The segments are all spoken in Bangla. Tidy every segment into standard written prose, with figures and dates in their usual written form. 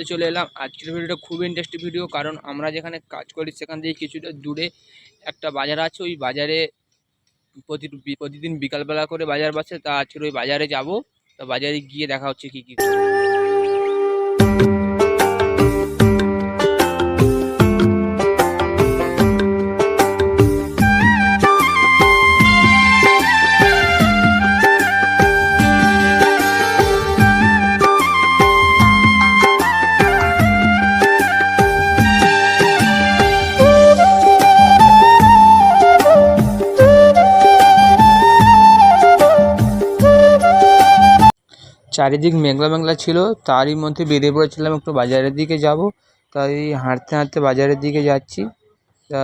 ভিডিওতে চলে এলাম। আজকের ভিডিওটা খুব ইন্টারেস্টিং ভিডিও, কারণ আমরা যেখানে কাজ করি সেখান থেকে কিছুটা দূরে একটা বাজার আছে। ওই বাজারে প্রতিদিন বিকালবেলা করে বাজার বসে। তা আজকের ওই বাজারে যাব। তা বাজারে গিয়ে দেখা হচ্ছে কি কি। চারিদিক মেঘলা মেঘলা ছিল, তারই মধ্যে বেরিয়ে পড়েছিলাম একটু বাজারের দিকে যাব। তাই হাঁটতে হাঁটতে বাজারের দিকে যাচ্ছি। তা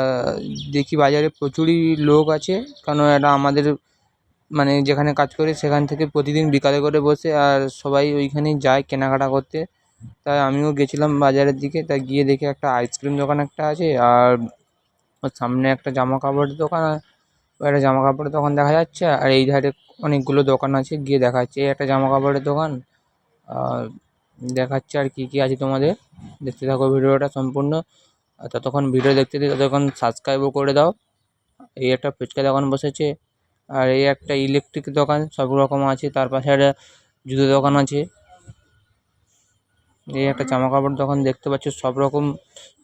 দেখি বাজারে প্রচুরই লোক আছে, কারণ এটা আমাদের মানে যেখানে কাজ করি সেখান থেকে প্রতিদিন বিকালে করে বসে, আর সবাই ওইখানেই যায় কেনাকাটা করতে। তাই আমিও গেছিলাম বাজারের দিকে। তা গিয়ে দেখি একটা আইসক্রিম দোকান একটা আছে, আর ওর সামনে একটা জামা কাপড়ের দোকান, একটা জামা কাপড়ের দোকান দেখা যাচ্ছে। আর এই ধারে অনেকগুলো দোকান আছে, গিয়ে দেখা যাচ্ছে এই একটা জামা কাপড়ের দোকান। আর দেখাচ্ছে আর কি কি আছে তোমাদের। দেখতে থাকো ভিডিওটা সম্পূর্ণ। আর ততক্ষণ ভিডিও দেখতে ততক্ষণ সাবস্ক্রাইবও করে দাও। এই একটা ফুচকা দোকান বসেছে, আর এই একটা ইলেকট্রিক দোকান সব রকম আছে। তার পাশে একটা জুতো দোকান আছে। এই একটা জামা কাপড় দোকান দেখতে পাচ্ছ, সব রকম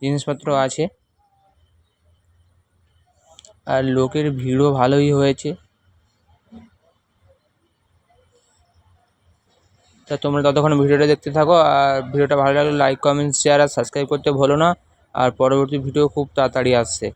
জিনিসপত্র আছে। আর লোকের ভিড়ও ভালোই হয়েছে। তা তোমরা ততক্ষণ ভিডিওটা দেখতে থাকো। আর ভিডিওটা ভালো লাগলে লাইক, কমেন্ট, শেয়ার আর সাবস্ক্রাইব করতে ভুলো না। আর পরবর্তী ভিডিও খুব তাড়াতাড়ি আসছে।